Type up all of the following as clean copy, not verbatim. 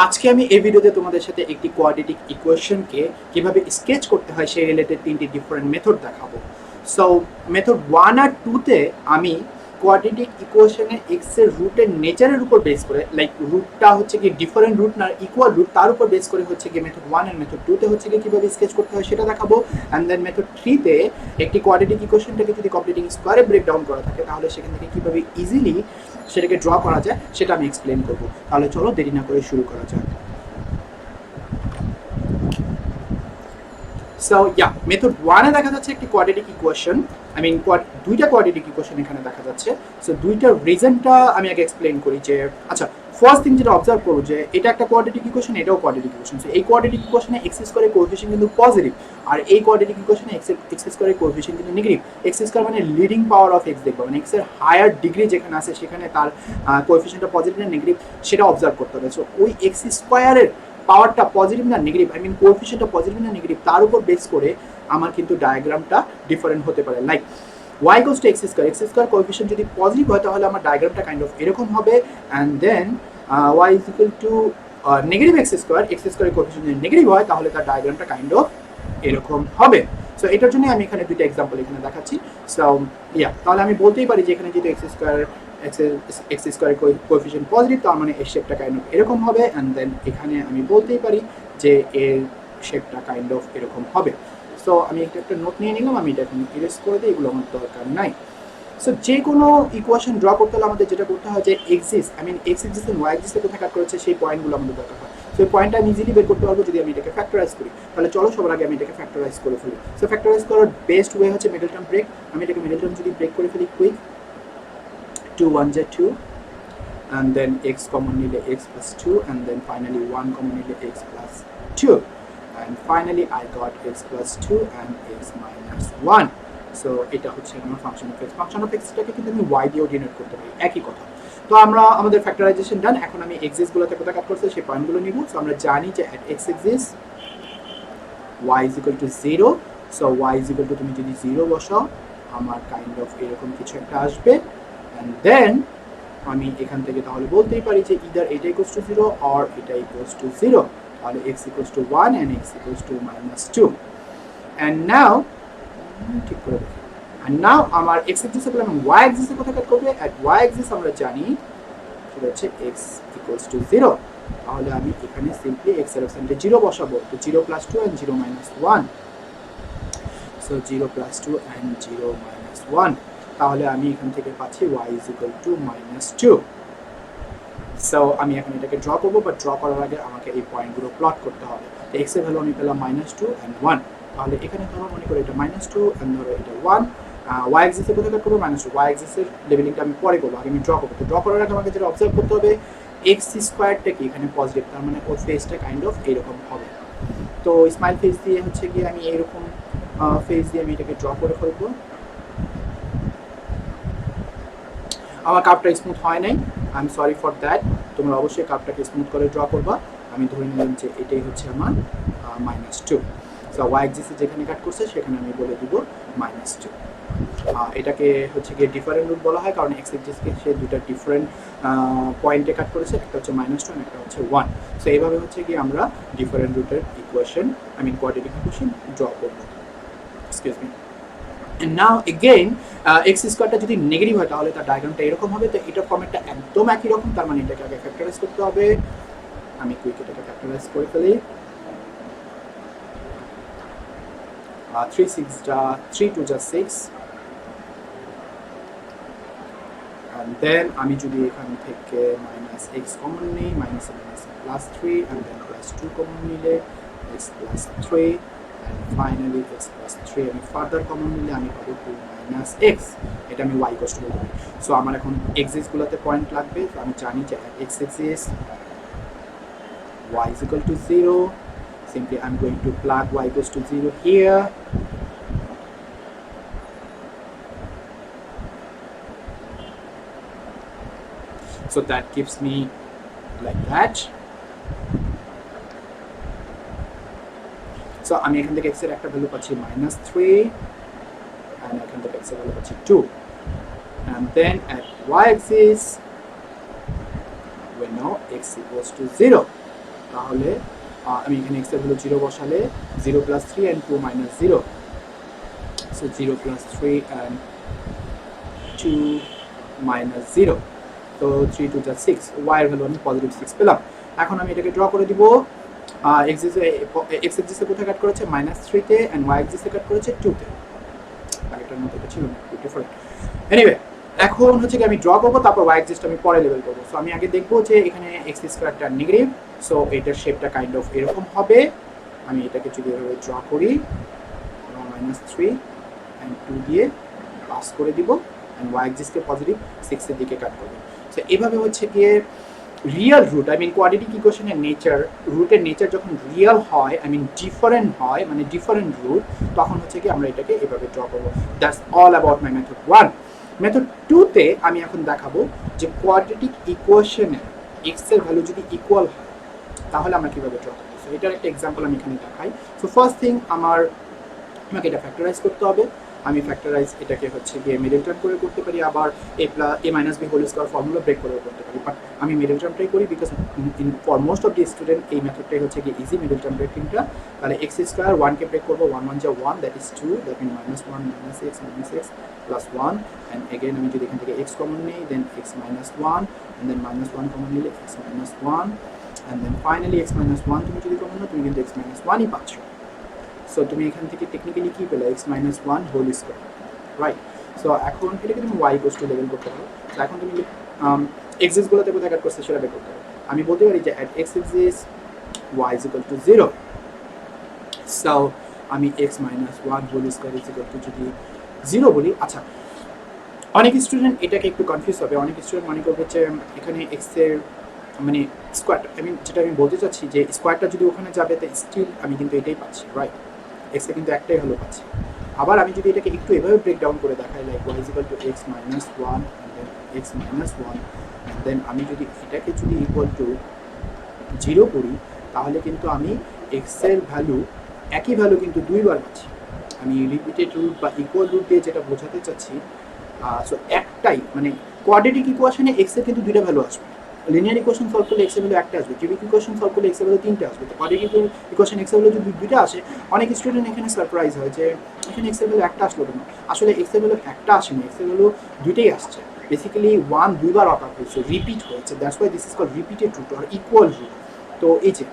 আজকে আমি এই ভিডিওতে তোমাদের সাথে একটি কোয়াড্রেটিক ইকুয়েশনকে কিভাবে স্কেচ করতে হয় সেই রিলেটেড তিনটি ডিফারেন্ট মেথড দেখাবো। সো মেথড 1 আর 2 তে আমি কোয়াড্রেটিক ইকুয়েশনে এক্স এর রুটের নেচারের উপর বেস করে, লাইক রুটটা হচ্ছে কি ডিফারেন্ট রুট না ইকুয়াল রুট, তার উপর বেস করে হচ্ছে কি মেথড 1 আর মেথড 2 তে হচ্ছে কি কিভাবে স্কেচ করতে হয় সেটা দেখাবো। অ্যান্ড দেন মেথড 3 তে একটি কোয়াড্রেটিক ইকুয়েশনটাকে যদি কমপ্লিটিং স্কোয়ারে ব্রেকডাউন করা থাকে তাহলে সেখান থেকে কিভাবে ইজিলি সেটাকে ড্র করা যায় সেটা আমি এক্সপ্লেন করবো। তাহলে চলো দেরি না করে শুরু করা যাক। সো মেথড 1 এ দেখা যাচ্ছে একটি কোয়াড্রেটিক ইকুয়েশন, দুইটা কোয়াড্রেটিক ইকুয়েশন এখানে দেখা যাচ্ছে। সো দুইটার রিজনটা আমি আগে এক্সপ্লেন করি যে আচ্ছা, ফার্স্ট থিং যেটা অবজার্ভ করো যে এটা একটা কোয়াড্রেটিক ইকুয়েশন, এটাও কোয়াড্রেটিক ইকুয়েশন। সো এই কোয়াড্রেটিক ইকুয়েশনে এক্স স্কয়ারের কোএফিশিয়েন্ট কিন্তু পজিটিভ, আর এই কোয়াড্রেটিক ইকুয়েশনে এক্স স্কয়ারের কোএফিশিয়েন্ট কিন্তু নেগেটিভ। এক্স স্কয়ার মানে লিডিং পাওয়ার অফ এক্স দেখবো, মানে এক্স এর হায়ার ডিগ্রি যেখানে আছে সেখানে তার কোএফিশিয়েন্টটা পজিটিভ না নেগেটিভ সেটা অবজার্ভ করতে হবে। সো ওই এক্স স্কয়ারের পাওয়ারটা পজিটিভ না নেগেটিভ, কোএফিশিয়েন্টটা পজিটিভ না নেগেটিভ, তার উপর বেস করে আমার কিন্তু ডায়াগ্রামটা ডিফারেন্ট হতে পারে। Like y goes to x square coefficient যদি পজিটিভ হয় তাহলে আমার ডায়াগ্রামটা কাইন্ড অফ এরকম হবে। And then y is equal to negative x square coefficient যদি নেগেটিভ হয় তাহলে তার ডায়াগ্রামটা কাইন্ড অফ এরকম হবে। সো এটার জন্য আমি এখানে দুইটা এক্সাম্পল এখানে দেখাচ্ছি। সো তাহলে আমি বলতেই পারি যে এখানে যেহেতু এক্স স্কয়ার কোএফিশিয়েন্ট পজিটিভ, তার মানে এর শেপটা কাইন্ড অফ এরকম হবে। অ্যান্ড দেন এখানে আমি বলতেই পারি যে এর শেপটা কাইন্ড অফ এরকম হবে। সো আমি একটা নোট নিয়ে নিলাম, আমি এটা এখন ইরেজ করে দিই, এগুলো আমার দরকার নাই। সো যে কোনো ইকুয়েশন ড্র করতে হলে আমাদের যেটা করতে হয় যে এক্স এক্সিস এন্ড ওয়াই এক্সিসে কোথায় কাট করেছে সেই পয়েন্টগুলো আমাদের দরকার হয়। সো এই পয়েন্টটা আমি ইজিলি বের করতে পারবো যদি আমি এটাকে ফ্যাক্টরাইজ করি। তাহলে চলো সবার আগে আমি এটাকে ফ্যাক্টরাইজ করে ফেলি। সো ফ্যাক্টরাইজ করার বেস্ট ওয়ে হচ্ছে মিডল টার্ম ব্রেক। আমি এটাকে মিডল টার্ম যদি ব্রেক করে ফেলি কুইক, 2 1 যা 2, and then x common নিলে x plus 2, and then finally 1 common নিলে x plus 2, and finally I got x plus 2 and x minus 1. So এটা হচ্ছে আমার function of X. Function of এক্সটাকে কিন্তু আমি y দিয়েও ডিনোট করতে পারি, একই কথা। তো আমরা আমাদের ফ্যাক্টরাইজেশন ডান। এখন আমি এক্সিস গুলোতে কোথায় কাট করছে সেই পয়েন্টগুলো নিব। সো আমরা জানি যে at x axis y is equal to 0, so y is equal to তুমি যদি 0 বসাও আমার কাইন্ড অফ এরকম কিছু একটা আসবে। and then আমি এখান থেকে তাহলে বলতেই পারি যে ইদার এটা ইকুয়ালস টু 0 অর এটা ইকুয়ালস টু 0। তাহলে x equals to 1 and x equals to -2। and now ঠিক করে দেখি। and now আমার x অ্যাক্সিসে পেলাম y অ্যাক্সিসে কোথায় কাট করবে? at y অ্যাক্সিস আমরা জানি সেটা হচ্ছে x ইকুয়ালস টু 0। তাহলে আমি এখানে সিম্পলি x এর অপশনটা 0 বসাবো। তো 0 + 2 and 0 - 1, সো 0 + 2 and 0 - 1। তাহলে আমি এখান থেকে পাচ্ছি y is equal to -2। So আমি এখন এটাকে ড্র করবো, বাট ড্র করার আগে আমাকে এই পয়েন্টগুলো প্লট করতে হবে। তো x এর ভ্যালু আমি পেলাম -2 and 1। তাহলে এখানে ধরো মনে করি এটা -2 and ধরো এটা 1। y অ্যাক্সিসে কোথায় কাট করবো? -2। y অ্যাক্সিসের লেভেলিংটা আমি পরে করবো, আগে আমি ড্র করবো। তো ড্র করার আগে আমাকে যেটা অবজার্ভ করতে হবে x স্কয়ারটা কি এখানে পজিটিভ, তার মানে ওর ফেসটা কাইন্ড অফ এরকম হবে। তো স্মাইল ফেস দিয়ে হচ্ছে কি আমি এইরকম ফেস দিয়ে আমি এটাকে ড্র করে ফেলবো। আমার কাপটা স্মুথ হয় নাই, I am sorry for that. তোমরা অবশ্যই কাপটাকে স্মুথ করে ড্র করবা। আমি ধরে নিলাম যে এটাই হচ্ছে আমার -2। সো ওয়াই অ্যাক্সিসে যেখানে কাট করছে সেখানে আমি বলে দিব -2। এটাকে হচ্ছে গিয়ে ডিফারেন্ট রুট বলা হয়, কারণ এক্স অ্যাক্সিসকে সে দুটো ডিফারেন্ট পয়েন্টে কাট করেছে, একটা হচ্ছে -2 and একটা হচ্ছে 1। সো এইভাবে হচ্ছে গিয়ে আমরা ডিফারেন্ট রুটের ইকুয়েশন কোয়াড্রেটিক ইকুয়েশন ড্র করব। Excuse me. And now again x স্কয়ারটা যদি নেগেটিভ হয় তাহলে তার ডায়াগ্রামটা এরকম হবে। তো এটা ফরম্যাটটা একদম একই রকম, তার মানে এটাকে আগে ফ্যাক্টরাইজ করতে হবে। আমি কুইক এটাকে ফ্যাক্টরাইজ করে ফেলি। 3 2 যা 6, and then আমি যদি এখান থেকে -x কমন নিই, -3 and then +2 কমন নিলে x +3, and finally x + 3 আমি ফার্দার কমন নিলে আমি পাবো 2 - x। এটা আমি y কষ্ট বলতে পারি। সো আমার এখন এক্সিস গুলোতে পয়েন্ট লাগবে। তো আমি জানি যে x axis y is equal to 0, simply I'm going to plug y equals to 0 here, so that gives me like that. So আমি এখান থেকে x এর একটা ভ্যালু পাচ্ছি -3 and এখান থেকে x এর ভ্যালু পাচ্ছি 2, and then at y axis we know x equals to 0. তাহলে আমি এখানে x এর ভ্যালু 0 বসালে 0 + 3 and 2 - 0, so 0 + 3 and 2 - 0, তো 3 2 যা 6, y এর ভ্যালু আমি পজিটিভ 6 পেলাম। এখন আমি এটাকে ড্র করে দিব। x এক্সিসে কোথায় কাট করেছে -3 তে, and y এক্সিসে কাট করেছে 2 তে। আগেরটার মতো এটা ছিল না, একটু ডিফারেন্ট। এনিওয়ে, এখন হচ্ছে কি আমি ড্র করবো, তারপর y এক্সিসটা আমি পরে লেভেল করবো। সো আমি আগে দেখবো যে এখানে x স্কয়ারটা নেগেটিভ, সো এটার শেপটা কাইন্ড অফ এরকম হবে। আমি এটাকে যদি এভাবে ড্র করি, -3 and 2 দিয়ে পাস করে দিব, and y এক্সিসকে পজিটিভ 6 এর দিকে কাট করব। সো এভাবে হচ্ছে গিয়ে real root, I mean quadratic ইকুয়েশনের নেচার, রুটের নেচার যখন রিয়েল হয়, আই মিন ডিফারেন্ট হয়, মানে ডিফারেন্ট রুট, তখন হচ্ছে কি আমরা এটাকে এভাবে ড্র করবো। That's all about my method 1। Method 2 তে আমি এখন দেখাবো যে কোয়াড্রেটিক ইকুয়েশনের x এর ভ্যালু যদি ইকুয়াল হয় তাহলে আমরা কিভাবে ড্র করব। সো এটার একটা এক্সাম্পল আমি এখানে দেখাই। সো ফার্স্ট থিং আমাকে এটা ফ্যাক্টরাইজ করতে হবে। আমি ফ্যাক্টরাইজ এটাকে হচ্ছে গিয়ে মিডল টার্ম করে করতে পারি, আবার a - b whole square formula break করে করতে পারি, বাট আমি মিডল টার্মটাই করি because for most of the student এই মেথডটাই হচ্ছে গিয়ে ইজি মিডল টার্ম ব্রেকিংটা। তাহলে x স্কয়ার 1 কে ব্রেক করবো, 1 1 যা 1, that is 2, that mean -1 -x plus 1, and again আমি যদি এখান থেকে x কমন নিই, দেন x - 1, and then -1 কমন নিলে x - 1, and then finally x - 1 তুমি যদি কমন নাও, তুমি কিন্তু x - 1ই পাচ্ছ। সো তুমি এখান থেকে টেকনিক্যালি কি পেলে, x - 1 whole square, right. So এখন এটাকে তুমি y ইকুয়ালস টু লেভেল করতে পারো। সো এখন তুমি এক্সিস গুলোতে কোথায় কাট করছে সেটা বের করতে পারো। আমি বলতে পারি যে at x exists y is equal to 0, so আমি x - 1 whole square is equal to যদি 0 বলি। আচ্ছা, অনেক স্টুডেন্ট এটাকে একটু কনফিউজ হবে, অনেক স্টুডেন্ট মনে করবে যে এখানে x এর মানে স্কোয়ারটা, আই মিন যেটা আমি বলতে চাচ্ছি যে স্কোয়ারটা যদি ওখানে যাবে তো স্টিল আমি কিন্তু এটাই পাচ্ছি, রাইট। x এ কিন্তু একটাই হলো পাচ্ছি। আবার আমি যদি এটাকে একটু এভাবে ব্রেক ডাউন করে দেখাই, like y is equal to x - 1 and then x - 1, and then আমি যদি এটাকে যদি ইকুয়াল টু 0 করি, তাহলে কিন্তু আমি x এর ভ্যালু, একই ভ্যালু কিন্তু দুইবার পাচ্ছি। আমি রিপিটেড রুট বা ইকুয়াল রুট দিয়ে যেটা বোঝাতে চাচ্ছি, সো একটাই মানে কোয়াড্রেটিক ইকুয়েশনে x এর কিন্তু দুইটা ভ্যালু আসবে। লিনিয়ার ইকুয়েশন সলভ করলে x এর ভ্যালু একটা আসবে, কিউবিক ইকুয়েশন সলভ করলে x এর ভ্যালু তিনটা আসবে। তো কোয়াড্রেটিক ইকুয়েশন x এর ভ্যালু যদি দুইটা আসে, অনেক স্টুডেন্ট এখানে সারপ্রাইজ হয় যে এখানে x এর ভ্যালু একটা আসলো কেন। আসলে x এর ভ্যালু একটা আসেনি, x এর ভ্যালু দুইটাই আসছে। বেসিক্যালি 1 দুইবার অকার হয়েছে, রিপিট হয়েছে, that's why this is called repeated root or equal root. তো এই যে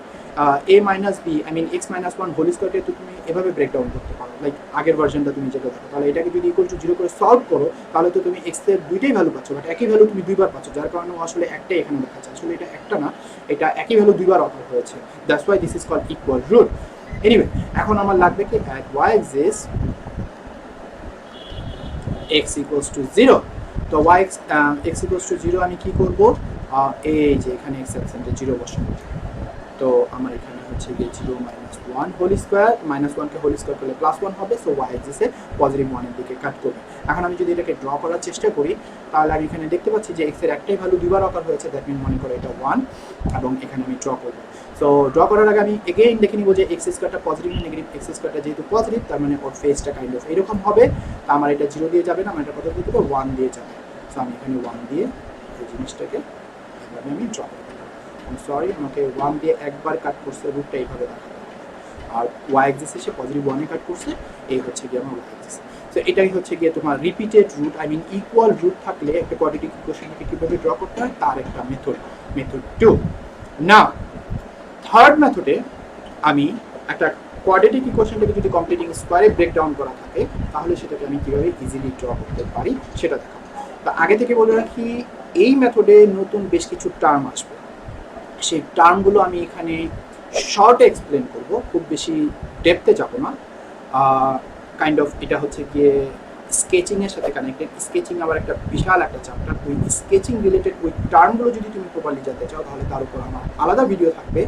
a - b, I mean x - 1 whole স্কয়ারকে তুমি এভাবে ব্রেকডাউন করতে পারো, লাইক আগের ভার্সনটা তুমি যেটা দেখো। তাহলে এটাকে যদি ইকুয়াল টু 0 করে সলভ করো, তাহলে তো তুমি x এর দুইটাই ভ্যালু পাচ্ছ, বাট একই ভ্যালু তুমি দুইবার পাচ্ছ, যার কারণে আসলে একটাই এখানে দেখাচ্ছে। আসলে এটা একটা না, এটা একই ভ্যালু দুইবার অকার হয়েছে, that's why this is called equal root. Anyway, এখন আমার লাগবে কি at y exists x equals to 0, তো x equals to 0 আমি কি করব, এই যে এখানে x অ্যাবসেন্টে 0 বসাবো। তো আমার এখানে হচ্ছে গিয়ে 0 - 1 হোল স্কয়ার, -1 কে হোল স্কয়ার করলে +1 হবে, সো y এক্সিসে পজিটিভ 1 এর দিকে কাট করবে। এখন আমি যদি এটাকে ড্র করার চেষ্টা করি, তাহলে আমি এখানে দেখতে পাচ্ছি যে x এর একটাই ভ্যালু দুইবার অকার হয়েছে, দ্যাট মিন মনে করে এটা 1, এবং এখানে আমি ড্র করব। সো ড্র করার আগে আমি এগেইন দেখে নিব যে x স্কয়ারটা পজিটিভ না নেগেটিভ। x স্কয়ারটা যেহেতু পজিটিভ, তার মানে ওর ফেসটা কাইন্ড অফ এরকম হবে। তা আমার এটা 0 দিয়ে যাবে না, আমার এটা কত দিয়ে দেবো, 1 দিয়ে যাবে। সো আমি এখানে 1 দিয়ে এই জিনিসটাকে এভাবে আমি ড্র করব। সরি, আমাকে 1 দিয়ে একবার কাট করছে, রুটটা এইভাবে দেখাতে হবে। আর y এক্সিসে সে পজিটিভ 1 এ কাট করছে, এই হচ্ছে গিয়ে আমার y এক্সিস। সো এটাই হচ্ছে গিয়ে তোমার repeated root, I mean equal root থাকলে একটা কোয়াড্রেটিক ইকুয়েশনকে কিভাবে ড্র করতে হয় তার একটা মেথড, মেথড 2। না, থার্ড মেথডে আমি একটা কোয়াড্রেটিক ইকুয়েশনটাকে যদি কমপ্লিটিং স্কোয়ারে ব্রেকডাউন করা থাকে, তাহলে সেটাকে আমি কিভাবে ইজিলি ড্র করতে পারি সেটা দেখাবো। তা আগে থেকে বলে রাখি, এই মেথডে নতুন বেশ কিছু টার্ম আসবে, সেই টার্মগুলো আমি এখানে শর্টে এক্সপ্লেন করব, খুব বেশি ডেপথে যাব না। কাইন্ড অফ এটা হচ্ছে গিয়ে স্কেচিংয়ের সাথে কানেক্টেড। স্কেচিং আবার একটা বিশাল একটা চ্যাপ্টার, ওই স্কেচিং রিলেটেড ওই টার্মগুলো যদি তুমি প্রপারলি জানতে চাও, তাহলে তার উপর আমার আলাদা ভিডিও থাকবে,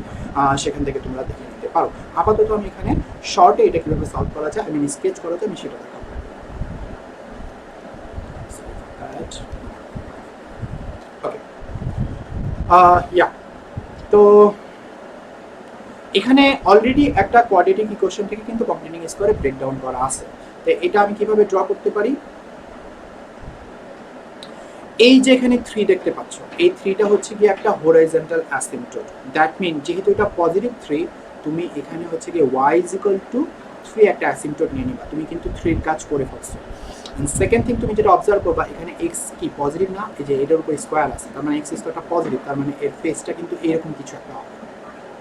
সেখান থেকে তোমরা দেখে নিতে পারো। আপাতত আমি এখানে শর্টে এটা কীভাবে সলভ করা যায়, আমি স্কেচ করা যায়, আমি সেটা দেখাবো। ওকে, ইয়া, তো এখানে অলরেডি একটা কোয়াড্রেটিক ইকুয়েশন থেকে কিন্তু কমপ্লিটিং স্কোয়ারে ব্রেকডাউন করা আছে। তো এটা আমি কিভাবে ড্র করতে পারি, এই যে এখানে 3 দেখতে পাচ্ছ, এই 3টা হচ্ছে কি একটা হরাইজন্টাল অ্যাসিম্পটোট। দ্যাট মিন যেহেতু এটা পজিটিভ 3, তুমি এখানে হচ্ছে কি y is equal to 3 একটা অ্যাসিম্পটোট নিয়ে নিবা, তুমি কিন্তু 3 এর কাজ করে ফেলছো। এন্ড সেকেন্ড থিং তুমি যেটা অবজার্ভ করবা, এখানে x কি পজিটিভ না, এই যে এটার উপর স্কয়ার আছে, তার মানে x স্কয়ারটা পজিটিভ, তার মানে এর ফেসটা কিন্তু এরকম কিছু একটা হবে,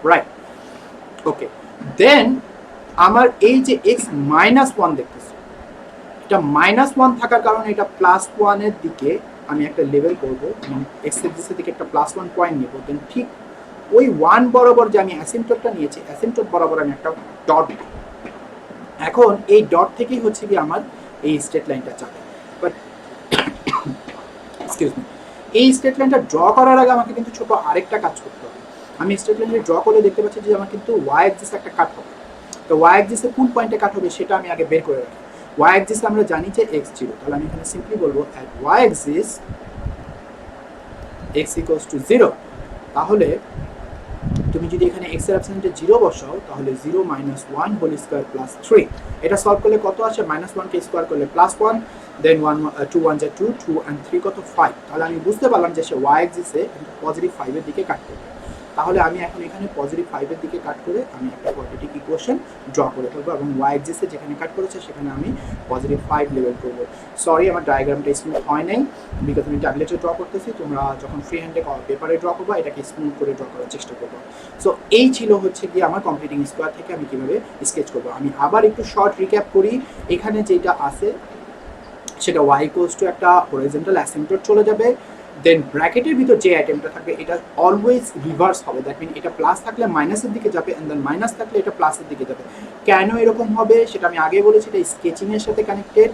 রাইট? ওকে, দেন আমার এই যে x -1 দেখতেছো, এটা -1 থাকার কারণে এটা +1 এর দিকে আমি একটা লেভেল করব, মানে x এক্সিসের দিকে একটা +1 পয়েন্ট নেব। দেন ঠিক ওই 1 বরাবর যে আমি অ্যাসিম্পটোটটা নিয়েছি, অ্যাসিম্পটোট বরাবর আমি একটা ডট দিই। এখন এই ডট থেকেই হচ্ছে কি আমার এই স্ট্রেট লাইনটা যাবে। বাট এক্সকিউজ মি, এই স্ট্রেট লাইনটা ড্র করার আগে আমাকে কিন্তু ছোট আরেকটা কাজ করতে হবে। আমি স্ট্রেট লাইনটা ড্র করলে দেখতে পাচ্ছি যে আমার কিন্তু y অ্যাক্সিসে একটা কাট হবে। তো y অ্যাক্সিসে কোন পয়েন্টে কাট হবে সেটা আমি আগে বের করে রাখি। y অ্যাক্সিসে আমরা জানি যে x0, তাহলে আমি এখানে সিম্পলি বলবো at y Axis x equals to 0। তাহলে তুমি যদি এখানে x এর অ্যাবসেন্টে 0 বসাও, তাহলে 0 - 1 হোল স্কয়ার প্লাস 3। এটা সলভ করলে কত আসে? -1 কে স্কয়ার করলে +1, দেন 1 2 1 যা 2, 2 and 3 কত 5। তাহলে আমি বুঝতে পারলাম যে সে y অ্যাক্সিসে পজিটিভ 5 এর দিকে কাট করবে। তাহলে আমি এখন এখানে পজিটিভ 5 এর দিকে কাট করে আমি একটা কোয়াড্রেটিক ইকুয়েশন ড্র করে ফেলবো, এবং y অ্যাক্সিসে যেখানে কাট করেছে সেখানে আমি পজিটিভ 5 লেভেল করব। সরি, আমার ডায়াগ্রামটা স্মুথ হয় নাই, বিকজ আমি ট্যাবলেটে ড্র করতেছি। তোমরা যখন ফ্রি হ্যান্ডে পেপারে ড্র করবা, এটাকে স্মুথ করে ড্র করার চেষ্টা করবো। সো এই ছিল হচ্ছে গিয়ে আমার কমপ্লিটিং স্কোয়ার থেকে আমি কীভাবে স্কেচ করবো। আমি আবার একটু শর্ট রিক্যাপ করি। এখানে যেটা আছে সেটা y ইকুয়ালস টু একটা হরাইজন্টাল অ্যাসিম্পটোট চলে যাবে, দেন ব্র্যাকেটের ভিতর যে আইটেমটা থাকবে এটা অলওয়েজ রিভার্স হবে। দ্যাট মিন এটা প্লাস থাকলে মাইনাসের দিকে যাবে, এন্ড দেন মাইনাস থাকলে এটা প্লাসের দিকে যাবে। কেন এরকম হবে সেটা আমি আগে বলেছি, এটা স্কেচিংয়ের সাথে কানেক্টেড।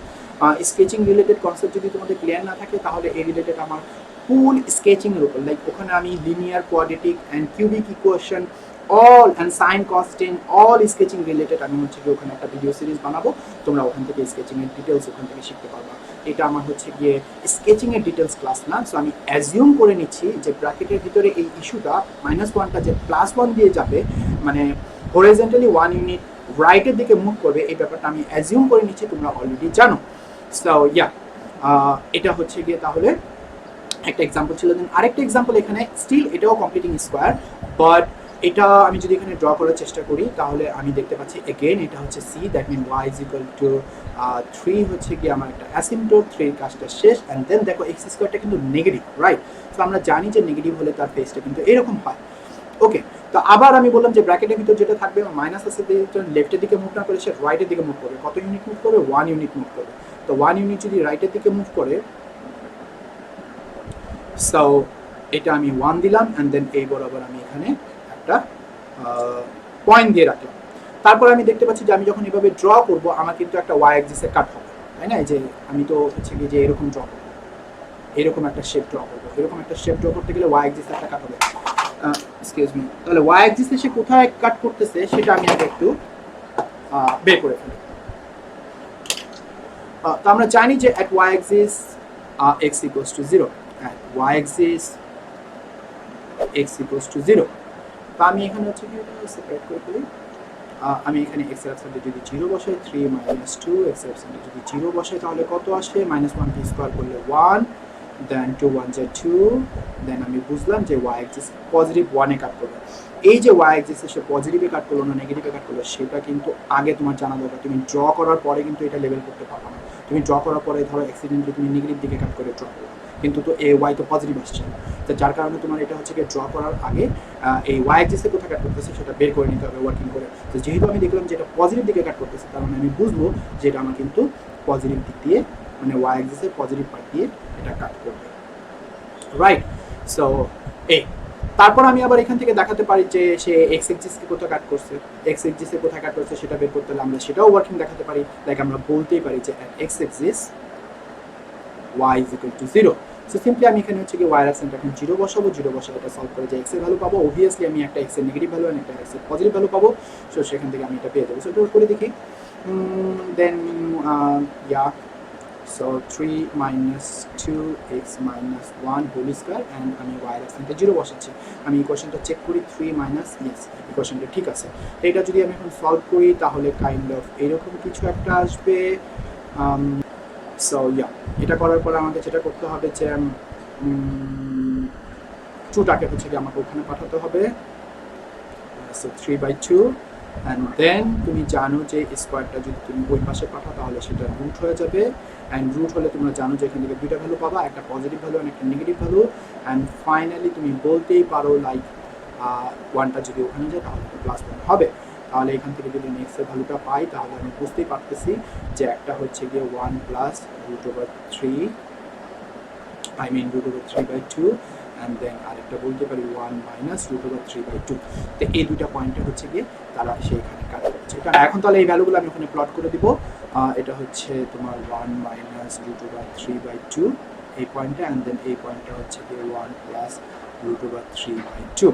স্কেচিং রিলেটেড কনসেপ্ট যদি তোমাদের ক্লিয়ার না থাকে, তাহলে এই রিলেটেড আমার ফুল স্কেচিংয়ের উপর, লাইক ওখানে আমি linear, quadratic and cubic equation all and sine costing all sketching related আমি হচ্ছে কি ওখানে একটা ভিডিও সিরিজ বানাবো। তোমরা ওখান থেকে স্কেচিংয়ের ডিটেলস ওখান থেকে শিখতে পারবা। এটা আমার হচ্ছে গিয়ে স্কেচিংয়ের ডিটেলস ক্লাস না। সো আমি অ্যাজিউম করে নিচ্ছি যে ব্র্যাকেটের ভিতরে এই ইস্যুটা -1টা যে +1 দিয়ে যাবে, মানে হরিজন্টালি 1 ইউনিট রাইটের দিকে মুভ করবে, এই ব্যাপারটা আমি অ্যাজিউম করে নিচ্ছি, তোমরা অলরেডি জানো। সো ইয়া, এটা হচ্ছে গিয়ে তাহলে একটা এক্সাম্পল ছিল। দেন আরেকটা এক্সাম্পল এখানে স্টিল এটাও কমপ্লিটিং স্কোয়ার, বাট এটা আমি যদি এখানে ড্র করার চেষ্টা করি, তাহলে আমি দেখতে পাচ্ছি এগেন এটা হচ্ছে c, that mean y is equal to 3 হচ্ছে কি আমার একটা অ্যাসিম্পটোট, 3 কাজটা শেষ। অ্যান্ড দেন দেখো x স্কোয়ারটা কিন্তু নেগেটিভ, রাইট? তো আমরা জানি যে নেগেটিভ হলে তার ফেসটা কিন্তু এরকম হয়। ওকে, তো আবার আমি বললাম যে ব্র্যাকেটের ভিতর যেটা থাকবে মাইনাস আছে, লেফটের দিকে মুভ না করে সে রাইটের দিকে মুভ করবে। কত ইউনিট মুভ করবে? 1 ইউনিট মুভ করবে। তো 1 ইউনিট যদি রাইটের দিকে মুভ করে, সো এটা আমি 1 দিলাম, অ্যান্ড দেন এই বরাবর আমি এখানে একটা পয়েন্ট দিয়ে রাখলাম। তারপর আমি দেখতে পাচ্ছি যে আমি যখন এভাবে ড্র করব, আমার কিন্তু একটা y অ্যাক্সিসে কাট হবে, তাই না? এই যে আমি তো হচ্ছে কি যে এরকম ড্র করবো, এরকম একটা শেপ ড্র করবো, এরকম একটা শেপ ড্র করতে গেলে y অ্যাক্সিসে একটা কাট হবে। এক্সকিউজ মি, তাহলে y অ্যাক্সিসে সে কোথায় কাট করতেছে সেটা আমি আগে একটু বের করে ফেলি। তো আমরা জানি যে at y axis x equals to 0, at y axis x equals to 0। তো আমি এখানে হচ্ছে কি এটা সেপারেট করে ফেলি। আমি এখানে x এর অ্যাবসেন্টে যদি 0 বসাই, 3 - 2, x এর অ্যাবসেন্টে যদি 0 বসাই, তাহলে কত আসে? -1 কে স্কয়ার করলে 1, দেন 2 1 যা 2, দেন আমি বুঝলাম যে y অ্যাক্সিস পজিটিভ 1 এ কাট করবে। এই যে y অ্যাক্সিস সে পজিটিভে কাট করলো না নেগেটিভে কাট করলো, সেটা কিন্তু আগে তোমার জানা দরকার। তুমি ড্র করার পরে কিন্তু এটা লেভেল করতে পারবে না। তুমি ড্র করার পরে ধরো অ্যাক্সিডেন্টলি তুমি নেগেটিভ দিকে কাট করে ড্র করো, কিন্তু তো এই y তো পজিটিভ আসছে, তো যার কারণে তোমার এটা হচ্ছে কি ড্র করার আগে এই y অ্যাক্সিসে কোথায় কাট করতেছে সেটা বের করে নিতে হবে ওয়ার্কিং করে। তো যেহেতু আমি দেখলাম যে এটা পজিটিভ দিকে কাট করতেছে, তার মানে আমি বুঝবো যে এটা আমার কিন্তু পজিটিভ দিক দিয়ে, মানে y অ্যাক্সিসের পজিটিভ পার্ট দিয়ে এটা কাট করবে, রাইট? সো এই তারপর আমি আবার এখান থেকে দেখাতে পারি যে সে x অ্যাক্সিসকে কোথায় কাট করছে, x অ্যাক্সিসে কোথায় কাট করছে সেটা বের করতে হলে আমরা সেটাও ওয়ার্কিং দেখাতে পারি। লাইক আমরা বলতেই পারি যে x Axis y is equal to 0। So simply আমি এখানে হচ্ছে কি y এর অ্যাবসেন্ট এখন 0 বসাবো, 0 বসালে এটা সলভ করে যে x এর ভ্যালু পাবো। অবভিয়াসলি আমি একটা x এর নেগেটিভ ভ্যালু আর একটা x এর পজিটিভ ভ্যালু পাবো। সো সেখান থেকে আমি এটা পেয়ে যাবো। সো এটা করে দেখি। Then yeah, so 3 - 2x - 1 whole square, and আমি y এর অ্যাবসেন্টে 0 বসাচ্ছি। আমি ইকুয়েশনটা চেক করি, 3 - yes, ইকুয়েশনটা ঠিক আছে। এটা যদি আমি এখন সলভ করি, তাহলে কাইন্ড অফ এরকম কিছু একটা আসবে। সো ইয়া, এটা করার পরে আমাকে যেটা করতে হবে যে 2টাকে হচ্ছে কি আমাকে ওখানে পাঠাতে হবে, সো 3/2 অ্যান্ড দেন তুমি জানো যে স্কোয়ারটা যদি তুমি ওই পাশে পাঠাও তাহলে সেটা রুট হয়ে যাবে, অ্যান্ড রুট হলে তোমরা জানো যে এখান থেকে দুইটা ভ্যালু পাবা, একটা পজিটিভ ভ্যালু আর একটা নেগেটিভ ভ্যালু, অ্যান্ড ফাইনালি তুমি বলতেই পারো লাইক 1টা যদি ওখানে যায় তাহলে +1 হবে। তাহলে এখান থেকে যদি নেক্সটের ভ্যালুটা পাই তাহলে আমি বুঝতেই পারতেছি যে একটা হচ্ছে গিয়ে 1 + √3 I mean √3/2 অ্যান্ড দেন আরেকটা বলতে পারি 1 - √3/2। তো এই দুইটা পয়েন্টে হচ্ছে গিয়ে তারা সেইখানে কাজ করছে। এখন তাহলে এই ভ্যালুগুলো আমি ওখানে প্লট করে দিব। এটা হচ্ছে তোমার 1 - √3/2 এই পয়েন্টে, অ্যান্ড দেন এই পয়েন্টটা হচ্ছে গিয়ে 1 + √3/2।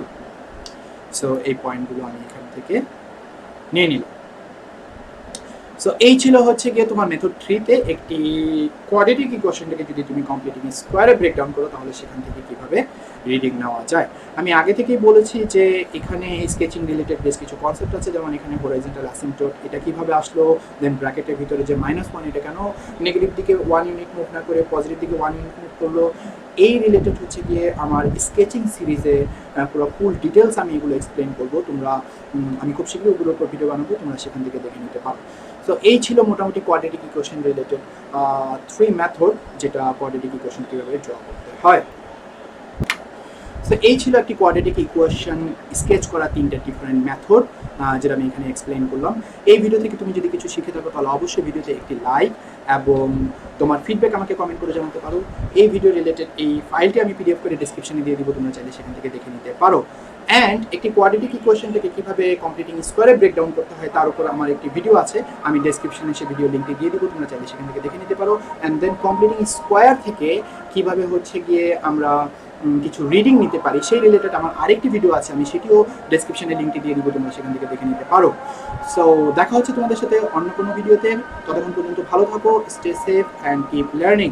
সো এই পয়েন্টগুলো আমি এখান থেকে নিয়ে নিলাম। সো এই ছিল হচ্ছে গিয়ে তোমার মেথড 3তে একটি কোয়াড্রেটিক ইকুয়েশনটাকে যদি তুমি কমপ্লিটিং স্কোয়ারে ব্রেকডাউন করো তাহলে সেখান থেকে কিভাবে রিডিং নেওয়া যায়। আমি আগে থেকেই বলেছি যে এখানে স্কেচিং রিলেটেড বেশ কিছু কনসেপ্ট আছে, যেমন এখানে হরাইজন্টাল অ্যাসিম্পটোট এটা কিভাবে আসলো, দেন ব্র্যাকেটের ভিতরে যে -1 এটা কেন নেগেটিভ দিকে 1 ইউনিট মুভ না করে পজিটিভ দিকে 1 ইউনিট মুভ করলো, এই রিলেটেড হচ্ছে গিয়ে আমার স্কেচিং সিরিজে পুরো ফুল ডিটেলস আমি এগুলো এক্সপ্লেন করবো। তোমরা আমি খুব শীঘ্রই ওগুলোর উপর ভিডিও বানাবো, তোমরা সেখান থেকে দেখে নিতে পারো। সো এই ছিল মোটামুটি কোয়াড্রেটিক ইকুয়েশন রিলেটেড 3 মেথড, যেটা কোয়াড্রেটিক ইকুয়েশন কীভাবে ড্র করতে হয়। সো এই ছিল একটি কোয়াড্রেটিক ইকুয়েশন স্কেচ করা 3টে ডিফারেন্ট মেথড, যেটা আমি এখানে এক্সপ্লেন করলাম। এই ভিডিও থেকে তুমি যদি কিছু শিখে থাকো তাহলে অবশ্যই ভিডিওতে একটি লাইক এবং তোমার ফিডব্যাক আমাকে কমেন্ট করে জানাতে পারো। এই ভিডিও রিলেটেড এই ফাইলটি আমি PDF করে ডিসক্রিপশনে দিয়ে দিব, তোমরা চাইলে সেখান থেকে দেখে নিতে পারো। অ্যান্ড একটি কোয়াড্রেটিক ইকুয়েশনটাকে কীভাবে কমপ্লিটিং স্কোয়ারে ব্রেকডাউন করতে হয় তার উপর আমার একটি ভিডিও আছে, আমি ডেসক্রিপশনে সেই ভিডিও লিঙ্কটি দিয়ে দিব, তোমরা চাইলে সেখান থেকে দেখে নিতে পারো। অ্যান্ড দেন কমপ্লিটিং স্কোয়ার থেকে কীভাবে হচ্ছে গিয়ে আমরা কিছু রিডিং নিতে পারি সেই রিলেটেড আমার আরেকটি ভিডিও আছে, আমি সেটিও ডেসক্রিপশনে লিঙ্কটি দিয়ে দিব, তোমরা সেখান থেকে দেখে নিতে পারো। সো দেখা হচ্ছে তোমাদের সাথে অন্য কোনো ভিডিওতে, ততক্ষণ পর্যন্ত ভালো থাকো, stay safe and keep learning.